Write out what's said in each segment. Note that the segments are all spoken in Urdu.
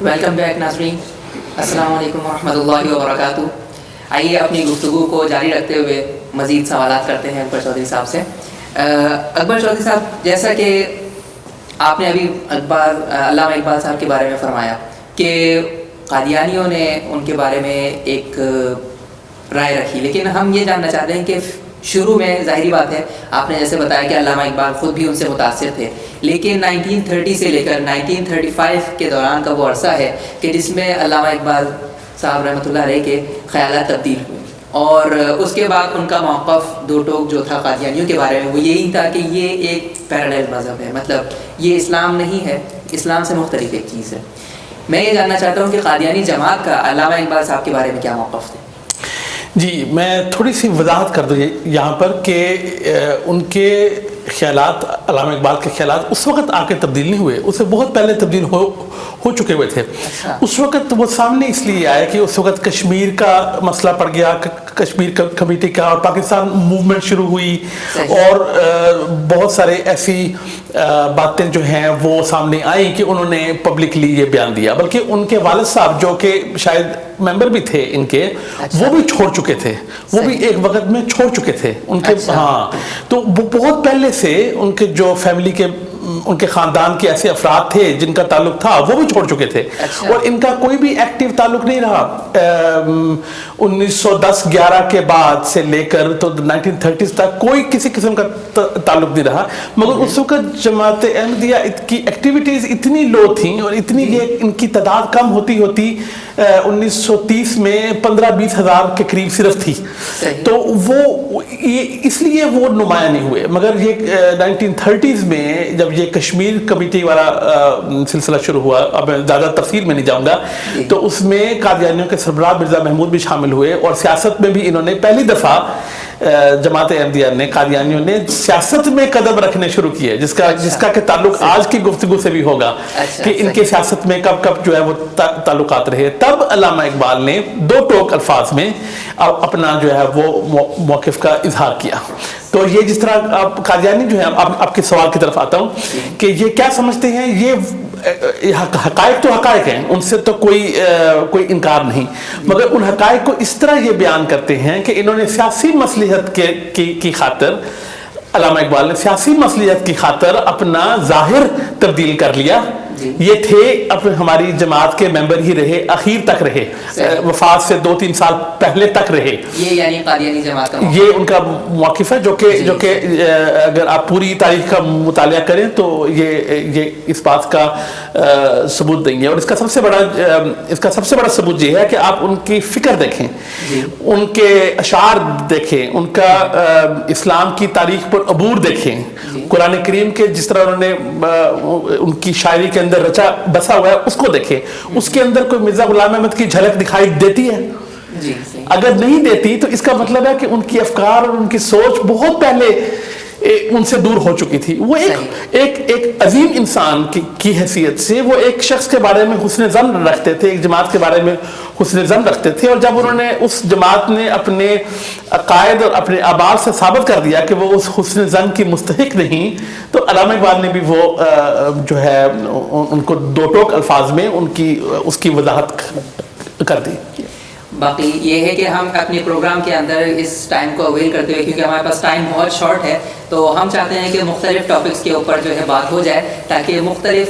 ویلکم بیک ناظرین، السلام علیکم ورحمۃ اللہ وبرکاتہ۔ آئیے اپنی گفتگو کو جاری رکھتے ہوئے مزید سوالات کرتے ہیں اکبر چودھری صاحب سے۔ اکبر چودھری صاحب، جیسا کہ آپ نے ابھی علامہ اقبال صاحب کے بارے میں فرمایا کہ قادیانیوں نے ان کے بارے میں ایک رائے رکھی، لیکن ہم یہ جاننا چاہتے ہیں کہ شروع میں ظاہری بات ہے، آپ نے جیسے بتایا کہ علامہ اقبال خود بھی ان سے متاثر تھے، لیکن 1930 سے لے کر 1935 کے دوران کا وہ عرصہ ہے کہ جس میں علامہ اقبال صاحب رحمۃ اللہ علیہ کے خیالات تبدیل ہوئے، اور اس کے بعد ان کا موقف دو ٹوک جو تھا قادیانیوں کے بارے میں وہ یہی تھا کہ یہ ایک پیرالل مذہب ہے، مطلب یہ اسلام نہیں ہے، اسلام سے مختلف ایک چیز ہے۔ میں یہ جاننا چاہتا ہوں کہ قادیانی جماعت کا علامہ اقبال صاحب کے بارے میں کیا موقف تھا؟ جی، میں تھوڑی سی وضاحت کر دوں یہاں پر کہ ان کے خیالات، علامہ اقبال کے خیالات اس وقت آ کے تبدیل نہیں ہوئے، اسے بہت پہلے تبدیل ہو چکے ہوئے تھے۔ اس وقت وہ سامنے اس لیے آئے کہ اس وقت کشمیر کا مسئلہ پڑ گیا، کشمیر کمیٹی کا، اور پاکستان موومنٹ شروع ہوئی، اور بہت سارے ایسی باتیں جو ہیں وہ سامنے آئیں کہ انہوں نے پبلکلی یہ بیان دیا، بلکہ ان کے والد صاحب جو کہ شاید ممبر بھی تھے ان کے، وہ بھی چھوڑ چکے تھے، وہ بھی ایک وقت میں چھوڑ چکے تھے ان کے۔ ہاں، تو وہ بہت پہلے سے ان کے جو فیملی کے، ان کے خاندان کے ایسے افراد تھے جن کا تعلق تھا وہ بھی چھوڑ چکے تھے، اور ان کا کوئی بھی ایکٹیو تعلق نہیں رہا 1910-11 کے بعد سے لے کر تو 1930s تک کوئی کسی قسم کا تعلق نہیں رہا۔ مگر اس وقت جماعت احمدیہ کی ایکٹیویٹیز اتنی لو تھیں اور اتنی یہ ان کی تعداد کم ہوتی 1930 میں 15-20 ہزار کے قریب صرف تھی، تو وہ اس لیے وہ نمایاں نہیں ہوئے۔ مگر یہ 1930s میں جب یہ کشمیر کمیٹی والا سلسلہ شروع ہوا، اب میں زیادہ تفصیل میں نہیں جاؤں گا، تو اس میں قادیانیوں کے سربراہ مرزا محمود بھی شامل ہوئے، اور سیاست میں بھی انہوں نے پہلی دفعہ جماعت احمدیہ نے، قادیانیوں نے سیاست میں قدم رکھنے شروع کیے، جس کا کہ تعلق آج کی گفتگو سے بھی ہوگا کہ ان کے سیاست میں کب کب جو ہے وہ تعلقات رہے۔ تب علامہ اقبال نے دو ٹوک الفاظ میں اپنا جو ہے وہ موقف کا اظہار کیا۔ تو یہ جس طرح آپ قادیانی جو ہے، آپ کے سوال کی طرف آتا ہوں کہ یہ کیا سمجھتے ہیں، یہ حقائق تو حقائق ہیں، ان سے تو کوئی انکار نہیں، مگر ان حقائق کو اس طرح یہ بیان کرتے ہیں کہ انہوں نے سیاسی مصلحت کی خاطر، علامہ اقبال نے سیاسی مصلحت کی خاطر اپنا ظاہر تبدیل کر لیا۔ یہ تھے ہماری جماعت کے ممبر ہی رہے، اخیر تک رہے، وفات سے 2-3 سال پہلے تک رہے۔ یہ یعنی قادیانی جماعت کا یہ ان کا موقف ہے جو کہ اگر آپ پوری تاریخ کا مطالعہ کریں تو یہ اس بات کا ثبوت دیں گے، اور اس کا سب سے بڑا ثبوت یہ ہے کہ آپ ان کی فکر دیکھیں، ان کے اشعار دیکھیں، ان کا اسلام کی تاریخ پر عبور دیکھیں، قرآن کریم کے جس طرح انہوں نے ان کی شاعری کے اندر رچا بسا ہوا ہے اس کو دیکھیں، اس کے اندر کوئی مرزا غلام احمد کی جھلک دکھائی دیتی ہے؟ اگر نہیں دیتی تو اس کا مطلب ہے کہ ان کی افکار اور ان کی سوچ بہت پہلے ان سے دور ہو چکی تھی۔ وہ ایک عظیم انسان کی حیثیت سے وہ ایک شخص کے بارے میں حسن ظن رکھتے تھے، ایک جماعت کے بارے میں حسن ظن رکھتے تھے، اور جب انہوں نے اس جماعت نے اپنے عقائد اور اپنے اعمال سے ثابت کر دیا کہ وہ اس حسن ظن کی مستحق نہیں، تو علامہ اقبال نے بھی وہ جو ہے ان کو دو ٹوک الفاظ میں اس کی وضاحت کر دی۔ باقی یہ ہے کہ ہم اپنے پروگرام کے اندر اس ٹائم کو اویل کرتے ہوئے، کیونکہ ہمارے پاس ٹائم بہت شارٹ ہے، تو ہم چاہتے ہیں کہ مختلف ٹاپکس کے اوپر جو ہے بات ہو جائے، تاکہ مختلف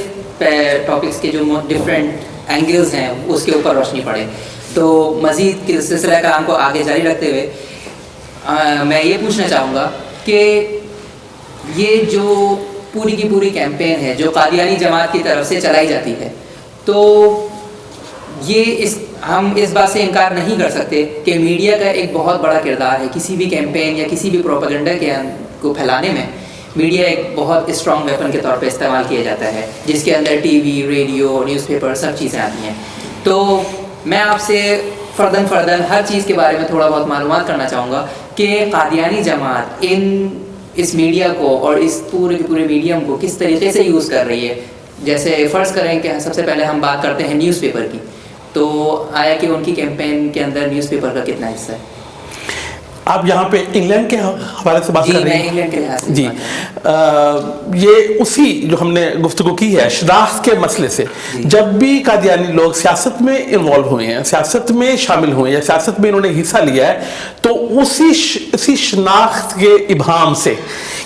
ٹاپکس کے جو ڈفرینٹ اینگلز ہیں اس کے اوپر روشنی پڑے۔ تو مزید سلسلہ کلام کو آگے جاری رکھتے ہوئے میں یہ پوچھنا چاہوں گا کہ یہ جو پوری کی پوری کیمپین ہے جو قادیانی جماعت کی طرف سے چلائی جاتی ہے، تو یہ ہم اس بات سے انکار نہیں کر سکتے کہ میڈیا کا ایک بہت بڑا کردار ہے کسی بھی کیمپین یا کسی بھی پروپیگنڈا کو پھیلانے میں. میڈیا ایک بہت اسٹرانگ ویپن کے طور پہ استعمال کیا جاتا ہے جس کے اندر TV, radio, newspaper سب چیزیں آتی ہیں. تو میں آپ سے فرداً ہر چیز کے بارے میں تھوڑا بہت معلومات کرنا چاہوں گا کہ قادیانی جماعت اس میڈیا کو اور اس پورے کے پورے میڈیم کو کس طریقے سے یوز کر رہی ہے. جیسے فرض کریں کہ سب سے پہلے ہم بات کرتے ہیں نیوز پیپر کی, تو آیا کہ ان کی کیمپین کے اندر نیوز پیپر کا کتنا حصہ ہے؟ آپ یہاں پہ انگلینڈ کے حوالے سے بات کر رہے ہیں؟ میں انگلینڈ کے لحاظ سے جی, یہ اسی جو ہم نے گفتگو کی ہے شناخت کے مسئلے سے. جب بھی قادیانی لوگ سیاست میں انوالو ہوئے ہیں, سیاست میں شامل ہوئے ہیں یا سیاست میں انہوں نے حصہ لیا ہے, تو اسی شناخت کے ابہام سے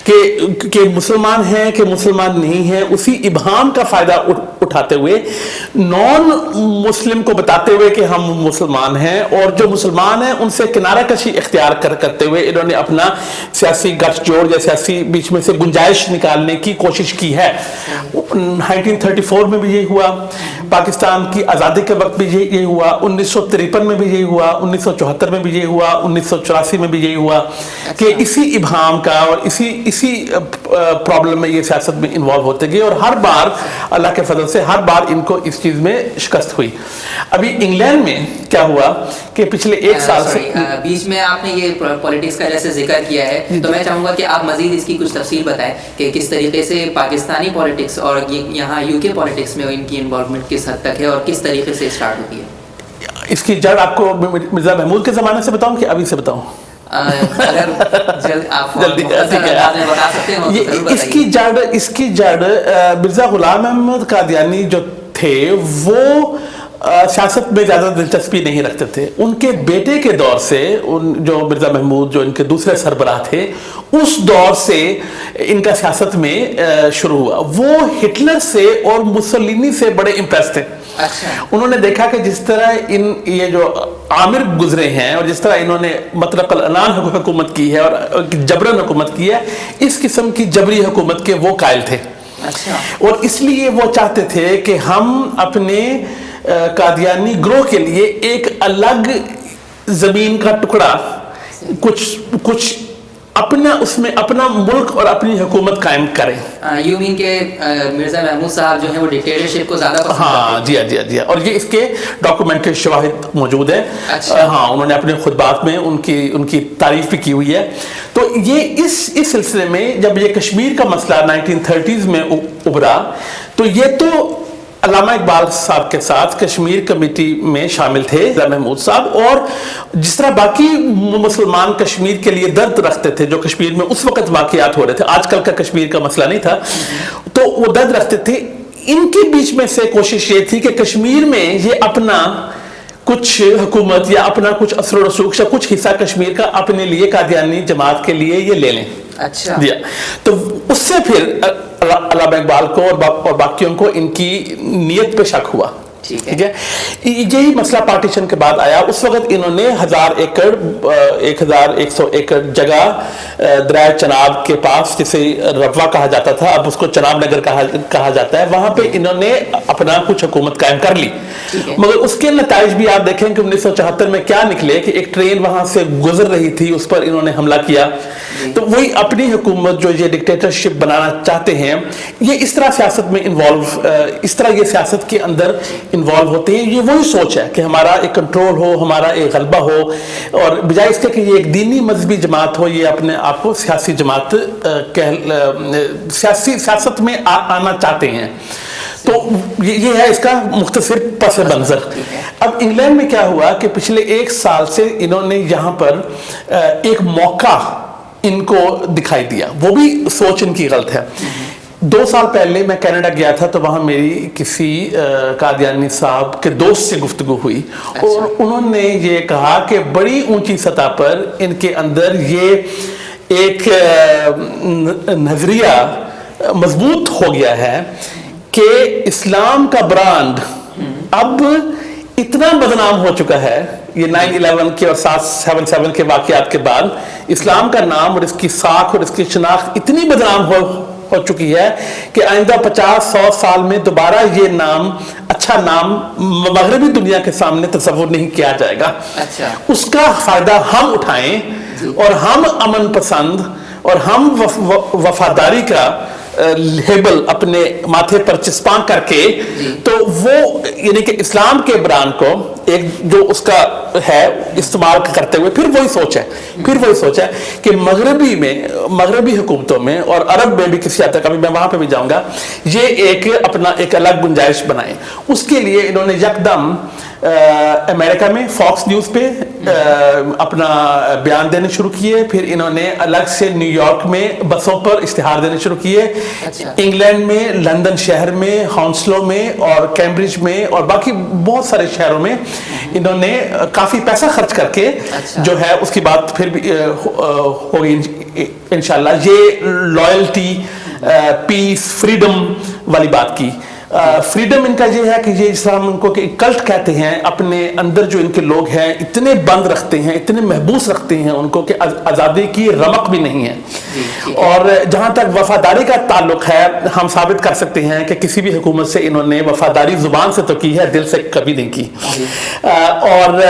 کہ مسلمان ہیں کہ مسلمان نہیں ہیں, اسی ابہام کا فائدہ اٹھاتے ہوئے نان مسلم کو بتاتے ہوئے کہ ہم مسلمان ہیں, اور جو مسلمان ہیں ان سے کنارہ کشی اختیار کرتے ہوئے انہوں نے اپنا سیاسی گٹھ جوڑ یا سیاسی بیچ میں سے گنجائش نکالنے کی کوشش کی ہے. 1934 میں بھی یہی ہوا, پاکستان کی آزادی کے وقت بھی یہی ہوا, 1953 میں بھی یہی ہوا, 1974 میں بھی یہی ہوا, 1984 میں بھی یہی ہوا کہ اسی ابہام کا اور اسی پرابلم میں یہ سیاست میں انوالو ہوتے گئے, اور ہر بار اللہ کے فضل سے ہر بار ان کو اس چیز میں شکست ہوئی. ابھی انگلینڈ میں کیا ہوا کہ پچھلے ایک سال سے بیچ میں آپ نے یہ پولیٹکس کا جیسے ذکر کیا ہے, تو میں چاہوں گا کہ آپ مزید اس کی کچھ تفصیل بتائیں کہ کس طریقے سے پاکستانی پولیٹکس اور یہاں یو کے پولیٹکس میں ان کی انوالومنٹ کس حد تک ہے اور کس طریقے سے اسٹارٹ ہوتی ہے. اس کی جڑ آپ کو مرزا محمود کے زمانے سے بتاؤں کہ ابھی سے بتاؤں؟ اس کی جڑ مرزا غلام احمد قادیانی جو تھے وہ سیاست میں زیادہ دلچسپی نہیں رکھتے تھے. ان کے بیٹے کے دور سے جو مرزا محمود جو ان کے دوسرے سربراہ تھے, اس دور سے ان کا سیاست میں شروع ہوا. وہ ہٹلر سے اور مسولینی سے بڑے امپریس تھے. انہوں نے دیکھا کہ جس طرح یہ جو عامر گزرے ہیں اور جس طرح انہوں نے مطلق العنان حکومت کی ہے اور جبرن حکومت کی ہے, اس قسم کی جبری حکومت کے وہ قائل تھے. اور اس لیے وہ چاہتے تھے کہ ہم اپنے قادیانی گروہ کے لیے ایک الگ زمین کا ٹکڑا کچھ اپنا اس میں اپنا ملک اور اپنی حکومت قائم کریں. یو مین کہ مرزا محمود صاحب جو ہیں وہ ڈکٹیٹرشپ کو زیادہ پسند کرتے ہیں؟ جی, اور یہ اس کے ڈاکومنٹری شواہد موجود ہیں. ہاں, انہوں نے اپنے خطبات میں ان کی تعریف بھی کی ہوئی ہے. تو یہ اس سلسلے میں جب یہ کشمیر کا مسئلہ 1930s میں ابھرا, تو یہ تو علامہ اقبال صاحب کے ساتھ کشمیر کمیٹی میں شامل تھے محمود صاحب, اور جس طرح باقی مسلمان کشمیر کے لیے درد رکھتے تھے جو کشمیر میں اس وقت واقعات ہو رہے تھے, آج کل کا کشمیر کا مسئلہ نہیں تھا, تو وہ درد رکھتے تھے. ان کے بیچ میں سے کوشش یہ تھی کہ کشمیر میں یہ اپنا کچھ حکومت یا اپنا کچھ اثر و رسوخ یا کچھ حصہ کشمیر کا اپنے لیے قادیانی جماعت کے لیے یہ لے لیں. جی, تو اس سے پھر علامہ اقبال کو اور باقیوں کو ان کی نیت پہ شک ہوا. ٹھیک ہے, یہی مسئلہ پارٹیشن کے بعد آیا. اس وقت انہوں نے 1100 ایکڑ جگہ دریا چناب کے پاس, جسے ربوہ کہا جاتا تھا, اب اس کو چناب نگر کہا جاتا ہے, وہاں پہ انہوں نے اپنا کچھ حکومت قائم کر لی. مگر اس کے نتائج بھی آپ دیکھیں کہ 1974 میں کیا نکلے کہ ایک ٹرین وہاں سے گزر رہی تھی, اس پر انہوں نے حملہ کیا. تو وہی اپنی حکومت جو یہ ڈکٹیٹرشپ بنانا چاہتے ہیں, یہ اس طرح سیاست میں اس طرح یہ سیاست کے اندر انوالو ہوتے ہیں. یہ وہی سوچ ہے کہ ہمارا ایک کنٹرول ہو, ہمارا ایک غلبہ ہو, اور بجائے اس کے کہ یہ ایک دینی مذہبی جماعت ہو, یہ اپنے آپ کو سیاسی جماعت سیاست میں آنا چاہتے ہیں. تو یہ ہے اس کا مختصر پس منظر. اب انگلینڈ میں کیا ہوا کہ پچھلے ایک سال سے انہوں نے یہاں پر ایک موقع ان کو دکھائی دیا. وہ بھی سوچ ان کی غلط ہے. 2 سال پہلے میں کینیڈا گیا تھا, تو وہاں میری کسی قادیانی صاحب کے دوست سے گفتگو ہوئی, اور انہوں نے یہ کہا کہ بڑی اونچی سطح پر ان کے اندر یہ ایک نظریہ مضبوط ہو گیا ہے کہ اسلام کا برانڈ اب اتنا بدنام ہو چکا ہے. یہ 9/11 کے اور 7/7 کے واقعات کے بعد اسلام کا نام اور اس کی ساکھ اور اس کی شناخت اتنی بدنام ہو چکی ہے کہ آئندہ 50-100 سال میں دوبارہ یہ نام اچھا نام مغربی دنیا کے سامنے تصور نہیں کیا جائے گا. اچھا. اس کا فائدہ ہم اٹھائیں اور ہم امن پسند اور ہم وفاداری کا لیبل اپنے ماتھے پر چسپاں کر کے تو وہ یعنی کہ اسلام کے برانڈ کو ایک جو اس کا ہے استعمال کرتے ہوئے پھر وہی سوچ ہے کہ مغربی حکومتوں میں اور عرب میں بھی کسی حد تک ابھی میں وہاں پہ بھی جاؤں گا یہ اپنا ایک الگ گنجائش بنائیں. اس کے لیے انہوں نے یکدم امریکہ میں فاکس نیوز پہ اپنا بیان دینے شروع کیے. پھر انہوں نے الگ سے نیو یارک میں بسوں پر اشتہار دینے شروع کیے. انگلینڈ میں، لندن شہر میں، ہانسلو میں اور کیمبرج میں اور باقی بہت سارے شہروں میں انہوں نے کافی پیسہ خرچ کر کے جو ہے اس کی بات پھر بھی ہوگی انشاءاللہ. یہ لائلٹی، پیس، فریڈم والی بات کی. فریڈم ان کا یہ ہے کہ یہ اسلام ان کو کہ کلٹ کہتے ہیں. اپنے اندر جو ان کے لوگ ہیں اتنے بند رکھتے ہیں، اتنے محبوس رکھتے ہیں ان کو کہ آزادی کی رمق بھی نہیں ہے. اور جہاں تک وفاداری کا تعلق ہے ہم ثابت کر سکتے ہیں کہ کسی بھی حکومت سے انہوں نے وفاداری زبان سے تو کی ہے، دل سے کبھی نہیں کی. اور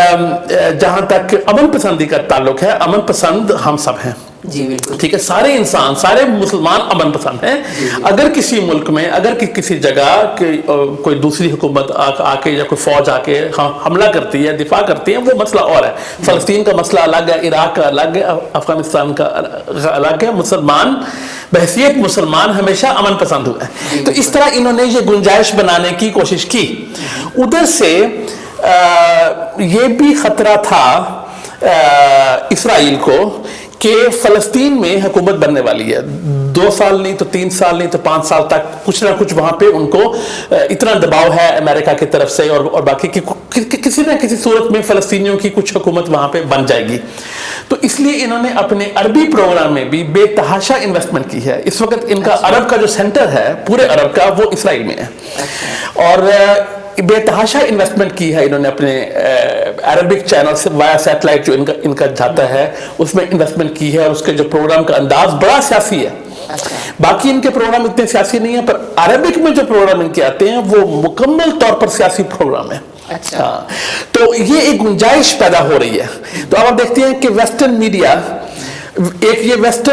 جہاں تک امن پسندی کا تعلق ہے، امن پسند ہم سب ہیں. جی بالکل ٹھیک ہے. سارے انسان، سارے مسلمان امن پسند ہیں. اگر کسی ملک میں، اگر کسی جگہ کوئی دوسری حکومت آ کے یا کوئی فوج آ کے حملہ کرتی ہے، دفاع کرتی ہے، وہ مسئلہ اور ہے. فلسطین کا مسئلہ الگ ہے، عراق کا الگ ہے، افغانستان کا الگ ہے. مسلمان بحیثیت مسلمان ہمیشہ امن پسند ہوئے ہیں. تو اس طرح انہوں نے یہ گنجائش بنانے کی کوشش کی. ادھر سے یہ بھی خطرہ تھا اسرائیل کو کہ فلسطین میں حکومت بننے والی ہے. 2 سال نہیں تو 3 سال نہیں تو 5 سال تک کچھ نہ کچھ وہاں پہ ان کو اتنا دباؤ ہے امریکہ کی طرف سے اور باقی کسی نہ کسی صورت میں فلسطینیوں کی کچھ حکومت وہاں پہ بن جائے گی. تو اس لیے انہوں نے اپنے عربی پروگرام میں بھی بے تحاشا انویسٹمنٹ کی ہے. اس وقت ان کا عرب کا جو سینٹر ہے پورے عرب کا وہ اسرائیل میں ہے اور بے تحاشا انویسٹمنٹ کی ہے انہوں نے اپنے عربک چینل سے وایا سیٹلائٹ جو ان کا جاتا ہے اس میں انویسٹمنٹ کی ہے. اور اس کے جو پروگرام کا انداز بڑا سیاسی ہے. باقی ان کے پروگرام اتنے سیاسی نہیں ہیں پر عربک میں جو پروگرام ان کے آتے ہیں وہ مکمل طور پر سیاسی پروگرام ہے. تو یہ ایک گنجائش پیدا ہو رہی ہے. تو اب آپ دیکھتے ہیں کہ ویسٹرن میڈیا ایک یہ ویسٹ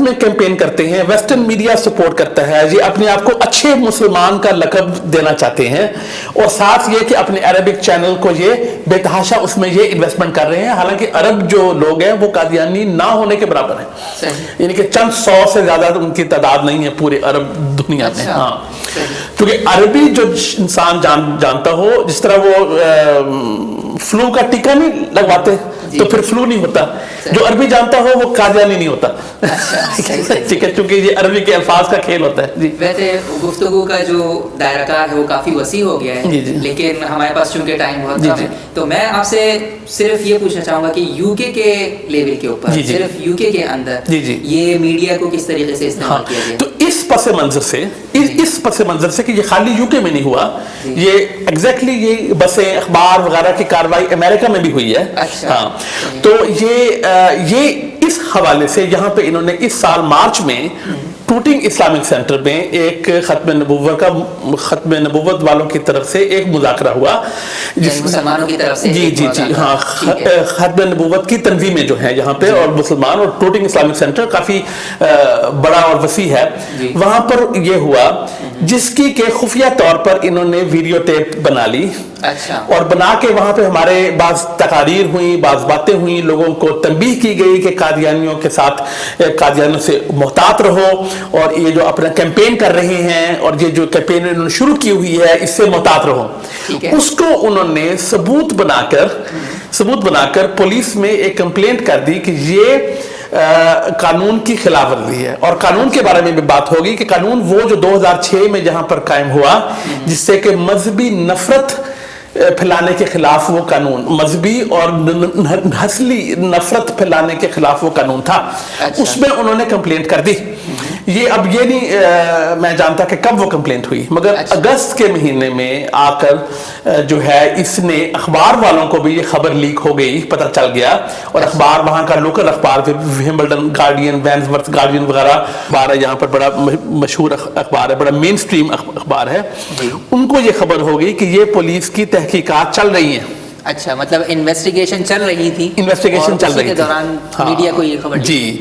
میں کیمپین کرتے ہیں، ویسٹرن میڈیا سپورٹ کرتا ہے، یہ اپنے آپ کو اچھے مسلمان کا لقب دینا چاہتے ہیں اور ساتھ یہ کہ اپنے عربک چینل کو یہ بے تحاشا اس میں یہ انویسٹمنٹ کر رہے ہیں. حالانکہ عرب جو لوگ ہیں وہ قادیانی نہ ہونے کے برابر ہیں. یعنی کہ چند 100 سے زیادہ ان کی تعداد نہیں ہے پورے عرب دنیا میں. ہاں کیونکہ عربی جو انسان جانتا ہو، جس طرح وہ فلو کا ٹیکا نہیں لگواتے تو پھر فلو نہیں ہوتا، جو عربی جانتا ہو وہ قادیانی نہیں ہوتا. ٹھیک ہے، چونکہ یہ عربی کے الفاظ کا کھیل ہوتا ہے. جی ویسے گفتگو کا جو دائرہ کار ہے وہ کافی وسیع ہو گیا ہے لیکن ہمارے پاس چونکہ ٹائم بہت کم ہے تو میں آپ سے صرف یہ پوچھنا چاہوں گا کہ یو کے لیول کے اوپر صرف یو کے اندر یہ میڈیا کو کس طریقے سے استعمال کیا گیا؟ تو اس پس منظر سے کہ یہ خالی یو کے میں نہیں ہوا، یہ ایگزیکٹلی یہ بسیں اخبار وغیرہ کی کاروائی امریکہ میں بھی ہوئی ہے. ہاں تو یہ اس حوالے سے یہاں پہ انہوں نے اس سال مارچ میں ٹوٹنگ اسلامک سینٹر میں ایک ختم نبوت والوں کی طرف سے ایک مذاکرہ ہوا جس مسلمانوں کی طرف سے. جی ہاں ختم نبوت کی تنظیمیں جو ہیں یہاں پہ اور مسلمان، اور ٹوٹنگ اسلامک سینٹر کافی بڑا اور وسیع ہے. وہاں پر یہ ہوا جس کی کہ خفیہ طور پر انہوں نے ویڈیو ٹیپ بنا لی اور بنا کے وہاں پہ ہمارے بعض تقاریر ہوئی، بعض باتیں ہوئی، لوگوں کو تنبیہ کی گئی کہ قادیانیوں کے ساتھ، قادیانیوں سے محتاط رہو اور یہ جو اپنا کیمپین کر رہے ہیں اور یہ جو کیمپین انہوں نے شروع کی ہوئی ہے اس سے محتاط رہو. اس کو انہوں نے ثبوت بنا کر پولیس میں ایک کمپلینٹ کر دی کہ یہ قانون کی خلاف ورزی ہے. اور قانون کے بارے میں بھی بات ہوگی کہ قانون وہ جو 2006 میں جہاں پر قائم ہوا جس سے کہ مذہبی نفرت پھیلانے کے خلاف وہ قانون، مذہبی اور نسلی نفرت پھیلانے کے خلاف وہ قانون تھا. اس میں انہوں نے کمپلینٹ کر دی یہ اب یہ نہیں میں جانتا کہ کب وہ کمپلینٹ ہوئی، مگر اگست کے مہینے میں آ کر جو ہے اس نے اخبار والوں کو بھی یہ خبر لیک ہو گئی، پتہ چل گیا، اور اخبار وہاں کا لوکل اخبار ومبلڈن گارڈین، وینسورتھ گارڈین وغیرہ اخبار ہے، یہاں پر بڑا مشہور اخبار ہے، بڑا مین سٹریم اخبار ہے، ان کو یہ خبر ہو گئی کہ یہ پولیس کی تحقیقات چل رہی ہیں۔ اچھا، مطلب انویسٹیگیشن چل رہی تھی، انویسٹیگیشن چل رہی تھی کے دوران میڈیا کو یہ خبر جی